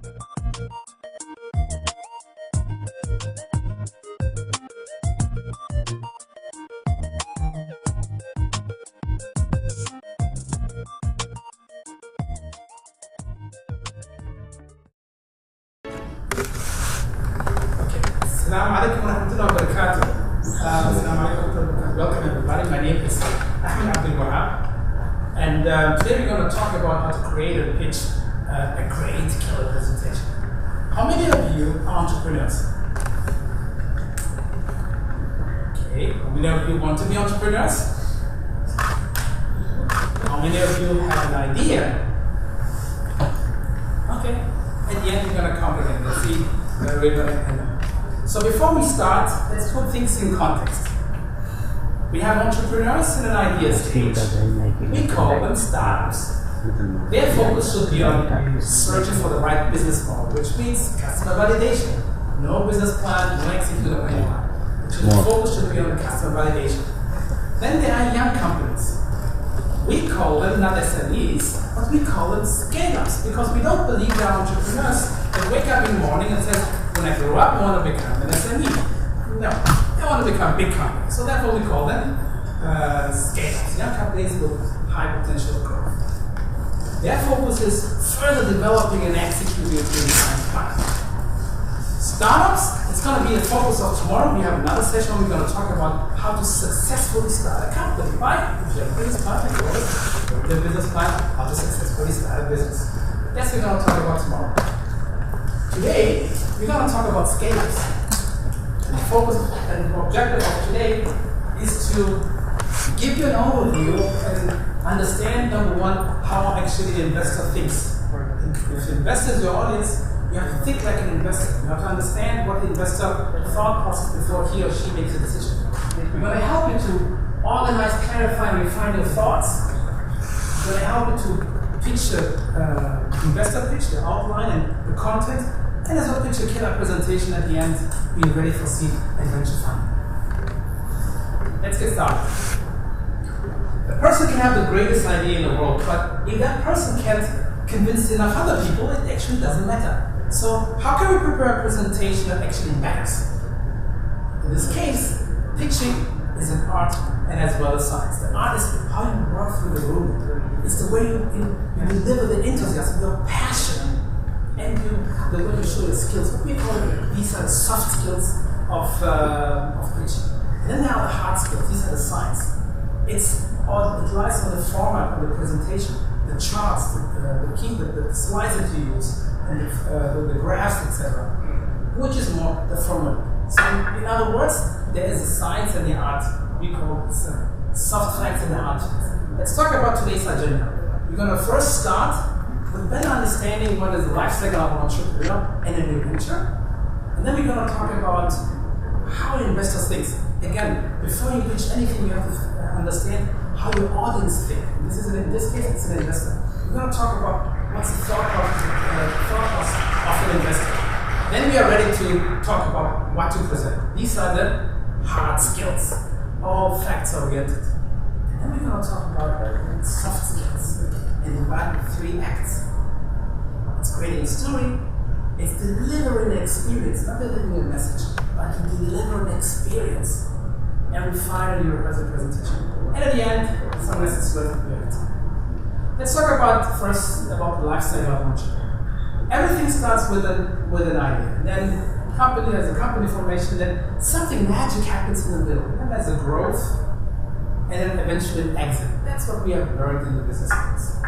Assalamu alaikum wa rahmatullahi wa barakatuh. Welcome everybody. My name is Ahmed Abdul Wahab, and today we're going to talk about how to create and pitch a great killer presentation. How many of you are entrepreneurs? Okay, how many of you want to be entrepreneurs? How many of you have an idea? Okay, at the end we're going to count again. Let's see where we're going to end up. So before we start, let's put things in context. We have entrepreneurs in an idea stage. We call them startups. Their focus should be on searching for the right business model, which means customer validation. No business plan, no execution of any plan. The focus should be on customer validation. Then there are young companies. We call them not SMEs, but we call them scale-ups, because we don't believe they're entrepreneurs that wake up in the morning and say, when I grow up, I want to become an SME. No, I want to become a big company. So therefore we call them scale-ups, young companies with high potential growth. Their focus is further developing and executing a design plan. Startups, it's going to be the focus of tomorrow. We have another session where we're going to talk about how to successfully start a company. Right? If you have a business plan, the business plan, how to successfully start a business. That's what we're going to talk about tomorrow. Today, we're going to talk about scale-ups. And the focus and the objective of today is to give you an overview and understand, number one, how actually the investor thinks. If the investor is your audience, you have to think like an investor. You have to understand what the investor thought process before he or she makes a decision. We're going to help you to organize, clarify, and refine your thoughts. We're going to help you to pitch the investor pitch, the outline and the content, and as well pitch a killer presentation at the end, being ready for seed and venture fund. Let's get started. A person can have the greatest idea in the world, but if that person can't convince enough other people, it actually doesn't matter. So how can we prepare a presentation that actually matters? In this case, pitching is an art and as well as science. The art is how you walk through the room. It's the way you deliver the enthusiasm, your passion, and the way you show your skills. What we call it, these are the soft skills of pitching. And then there are the hard skills. These are the science. It lies on the format of the presentation, the charts, the slides that you use, and the graphs, etc., which is more the format. So in other words, there is the science and the art. We call it soft facts and the hard facts. Let's talk about today's agenda. We're going to first start with better understanding what is the life cycle of an entrepreneur and a new venture. And then we're going to talk about how investors think. Again, before you pitch anything, you have to understand how your audience thinks. In this case, it's an investor. We're going to talk about what's the thought process of an investor. Then we are ready to talk about what to present. These are the hard skills, all facts oriented. And then we're going to talk about soft skills and divide in 3 acts. It's creating a story, it's delivering an experience, not delivering a message, but to deliver an experience. And finally, you rehearse the presentation. And at the end, some lessons learned. Let's talk first about the life cycle of an entrepreneur. Everything starts with an idea. Then there's a company formation, then something magic happens in the middle. And there's a growth, and then eventually an exit. That's what we have learned in the business class.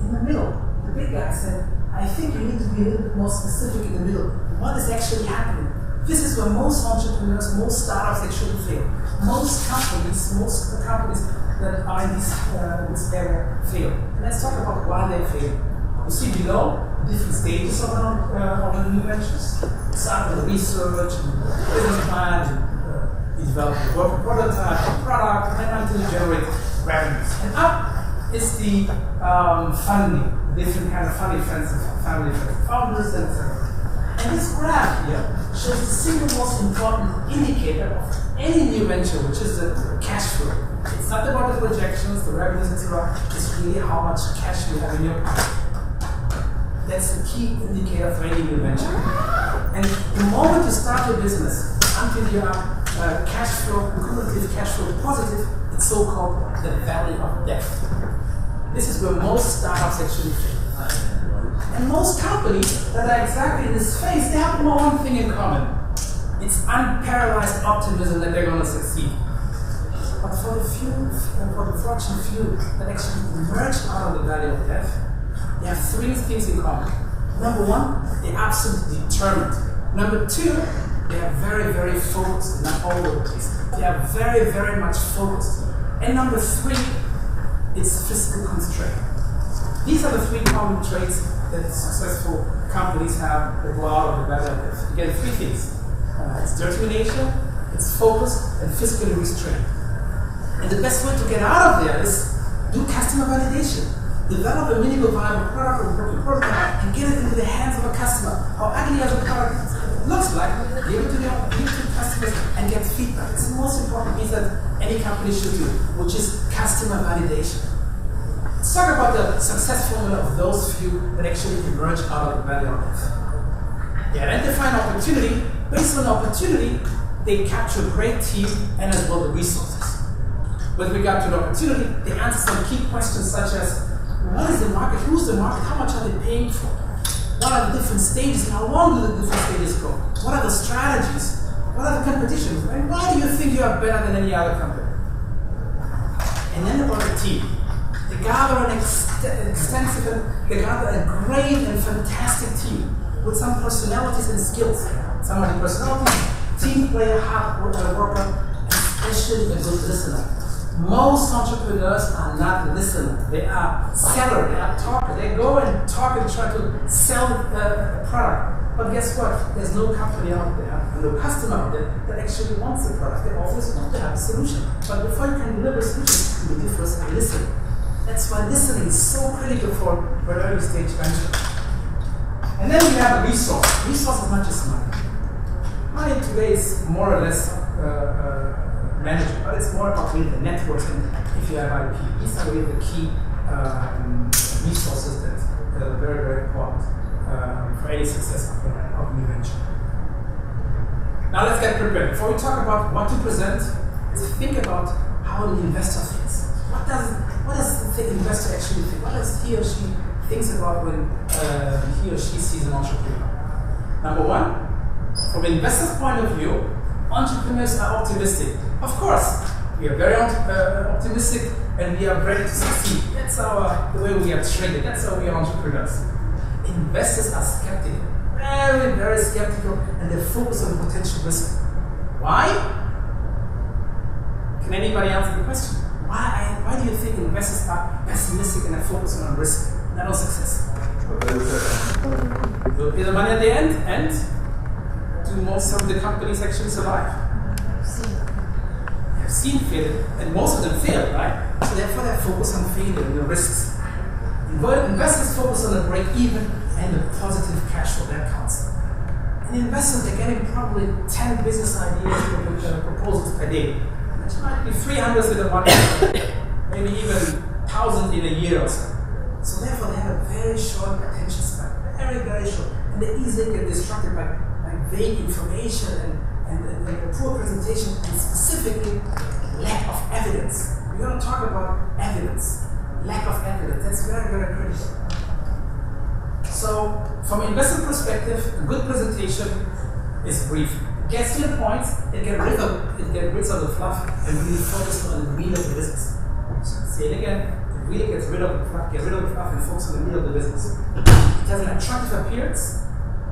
In the middle, the big guy said, I think you need to be a little bit more specific in the middle. What is actually happening? This is where most entrepreneurs, most startups actually fail. Most companies that are in this area fail. And let's talk about why they fail. You see below different stages of the new ventures. Start with research, and business plan, you develop a working prototype, a product, and until you generate revenues. And up is the funding, different kind of funding friends, family friends, founders, and etc. And this graph here shows the single most important indicator of any new venture, which is the cash flow. It's not about the projections, the revenues, etc. It's really how much cash you have in your pocket. That's the key indicator for any new venture. And the moment you start your business, until you are cash flow, cumulative cash flow positive, it's so-called the valley of death. This is where most startups actually fail. And most companies that are exactly in this phase, they have one thing in common. It's unparalyzed optimism that they're going to succeed. But for the few, for the fortunate few that actually emerge out of the valley of death, they have three things in common. Number one, they're absolutely determined. Number two, they are very, very focused, not all over the place. They are very, very much focused. And number three, it's fiscal constraint. These are the three common traits that successful companies have that go out of the valley of death. You get three things. It's determination, it's focus, and fiscally restrained. And the best way to get out of there is do customer validation. Develop a minimum viable product or working prototype and get it into the hands of a customer. How ugly as a product looks like, give it to customers and get feedback. It's the most important piece that any company should do, which is customer validation. Let's talk about the success formula of those few that actually emerge out of the valley of death. They identify an opportunity. Based on the opportunity, they capture a great team and as well the resources. With regard to the opportunity, they answer some key questions such as, what is the market? Who's the market? How much are they paying for? What are the different stages? How long do the different stages go? What are the strategies? What are the competitions? And why do you think you are better than any other company? And then about the team. They gather they gather a great and fantastic team with some personalities and skills. Some of the personalities, team player, hard worker, and especially a good listener. Most entrepreneurs are not listeners. They are sellers, they are talkers. They go and talk and try to sell a product. But guess what? There's no company out there, and no customer out there that actually wants the product. They always want to have a solution. But before you can deliver a solution, you need to first listen. That's why listening is so critical for an early stage venture. And then we have a resource. Resource is not just money. Money today is more or less manageable, but it's more about really the networks and if you have IP. These are really the key resources that are very, very important for any success of a new venture. Now let's get prepared. Before we talk about what to present, let's think about how the investor thinks. What does the investor actually think? What does he or she thinks about when he or she sees an entrepreneur? Number one, from an investor's point of view, entrepreneurs are optimistic. Of course, we are very optimistic and we are ready to succeed. That's the way we are trained. That's how we are entrepreneurs. Investors are skeptical, very, very skeptical, and they focus on potential risk. Why? Can anybody answer the question? Why do you think investors are pessimistic and are focusing on risk, not on success? Will pay the money at the end, and do most of the companies actually survive? I've seen failure, and most of them fail, right? So therefore they focus on failure and the risks. Investors focus on the break-even and the positive cash flow, that counts. And investors are getting probably 10 business ideas proposals per day. Which might be 300 in a month, maybe even 1,000 in a year or so. So therefore they have a very short attention span, very, very short. And they easily get distracted by vague information and poor presentation, and specifically lack of evidence. We're going to talk about evidence, lack of evidence. That's very, very critical. So from an investment perspective, a good presentation is brief. It gets to the point, it gets rid of the fluff and really focus on the meat of the business. Say it again, it really gets rid of the fluff, and focus on the meat of the business. It has an attractive appearance.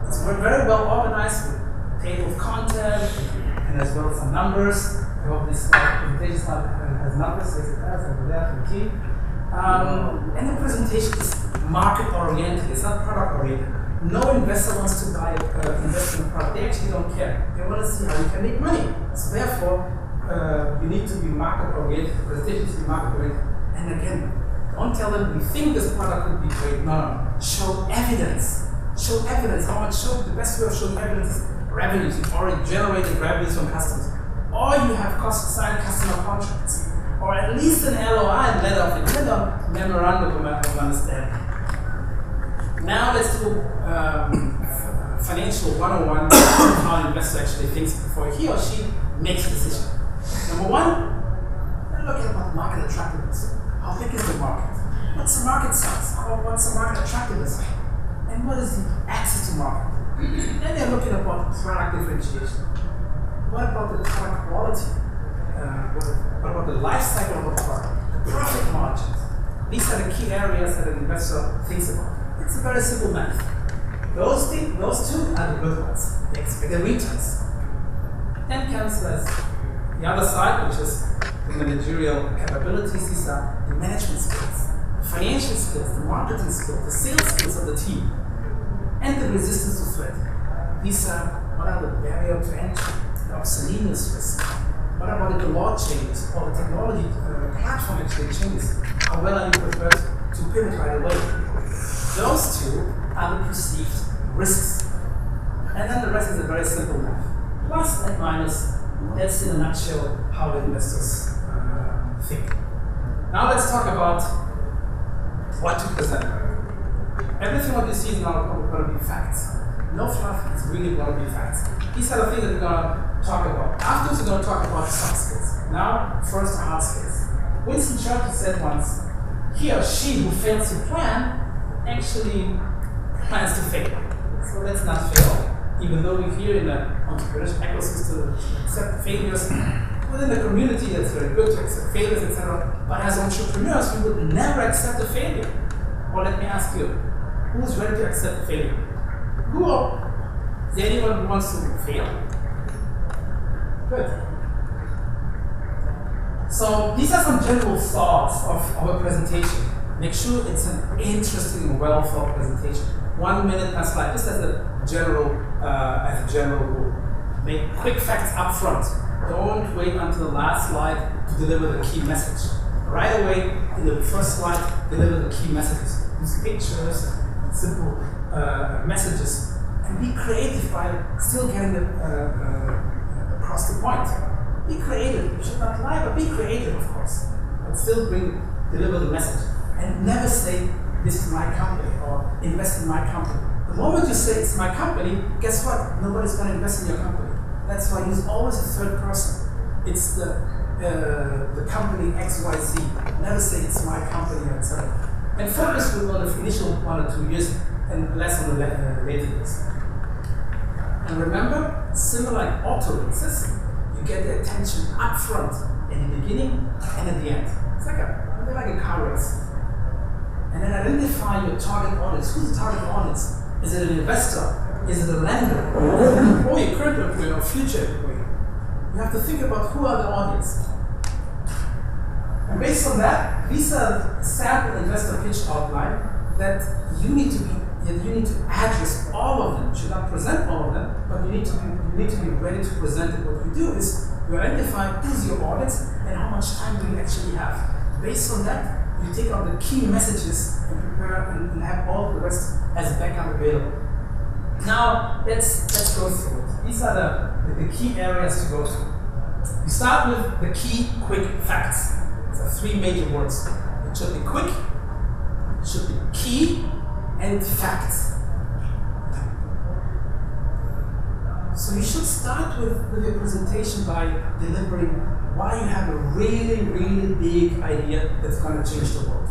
It's very well organized with table of content and as well as some numbers. I hope this presentation has numbers, as it has over there from the team. And the presentation is market oriented, it's not product oriented. No investor wants to buy invest in a product. They actually don't care. They want to see how you can make money. So therefore, you need to be market oriented. The presentation should be market oriented. And again, don't tell them you think this product would be great. No. Show evidence. Show evidence. The best way of showing evidence is revenues. You've already generated revenues from customers. Or you have signed customer contracts. Or at least an LOI, letter of intent, or memorandum of understanding. Now let's do financial 101 how an investor actually thinks before he or she makes a decision. Number one, look at about market attractiveness. How big is the market? What's the market size? What's the market attractiveness? And what is the access to market? Then they're looking about product differentiation. What about the product quality? What about the life cycle of the product? The profit margins. These are the key areas that an investor thinks about. It's a very simple math. Those two are the good ones. They expect the returns. Then comes the other side, which is the managerial capabilities. These are the management skills, the financial skills, the marketing skills, the sales skills of the team, and the resistance to threat. These are what are the barrier to entry, the obsoleteness risk. What about if the law changes or the technology platform actually changes? How well are you prepared to pivot right away? Those two are the perceived risks. And then the rest is a very simple math. Plus and minus, that's in a nutshell how the investors think. Now let's talk about what to present. Everything what you see is now going to be facts. No fluff, it's really going to be facts. These are the things that we're going to talk about. Afterwards, we're going to talk about soft skills. Now, first, hard skills. Winston Churchill said once, he or she who fails to plan actually plans to fail. So let's not fail. Even though we here in the entrepreneurship ecosystem accept failures, within the community that's very good to accept failures, etc. But as entrepreneurs, we would never accept a failure. Or let me ask you, who's ready to accept failure? Is there anyone who wants to fail? Good. So these are some general thoughts of our presentation. Make sure it's an interesting and well-thought presentation. 1 minute per slide, just as a general rule. Make quick facts up front. Don't wait until the last slide to deliver the key message. Right away, in the first slide, deliver the key messages. Use pictures, simple messages, and be creative by still getting across the point. Be creative. You should not lie, but be creative, of course. But still deliver the message. And never say, this is my company, or invest in my company. The moment you say it's my company, guess what? Nobody's going to invest in your company. That's why use always a third person. It's the company XYZ. Never say it's my company, etc. And focus on the initial 1 or 2 years and less on the later years. And remember, similar like auto races, you get the attention up front, in the beginning and at the end. It's like a car race. And then identify your target audience. Who's the target audience? Is it an investor? Is it a lender? Is it an employee, current employee, or future employee? You have to think about who are the audience. And based on that, these are sample investor pitch outline that you need to address all of them. You should not present all of them, but you need to be ready to present it. What you do is you identify who's your audience and how much time do you actually have. Based on that, you take out the key messages and prepare and have all the rest as backup available. Now let's go through it. These are the key areas to go through. You start with the key quick facts. These are 3 major words. It should be quick, it should be key, and facts. So you should start with your presentation by delivering why you have a really, really big idea that's going to change the world.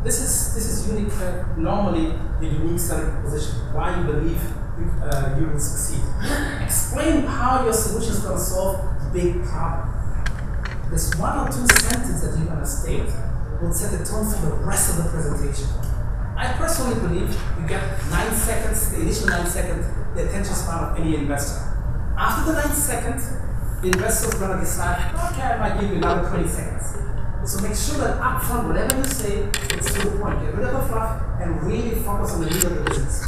This is unique, normally a unique selling proposition, why you believe you will succeed. Explain how your solution is going to solve the big problem. This 1 or 2 sentences that you're going to state will set the tone for the rest of the presentation. I personally believe you get 9 seconds, the initial 9 seconds, the attention span of any investor. After the 9 seconds, the investor is going to decide, okay, I might give you another 20 seconds. So make sure that up front, whatever you say, it's to the point. Get rid of the fluff and really focus on the lead of the business.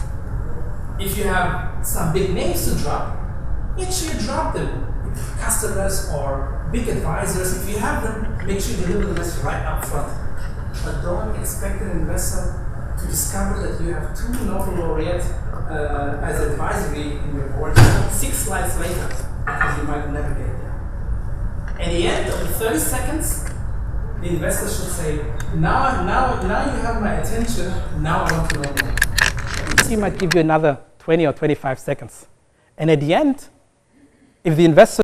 If you have some big names to drop, make sure you drop them. Customers or big advisors, if you have them, make sure you deliver the message right up front. But don't expect an investor to discover that you have 2 Nobel laureates as advisory in your board 6 slides later, because you might never get there. At the end of the 30 seconds, the investor should say, now you have my attention, now I want to know more. VC might give you another 20 or 25 seconds. And at the end, if the investor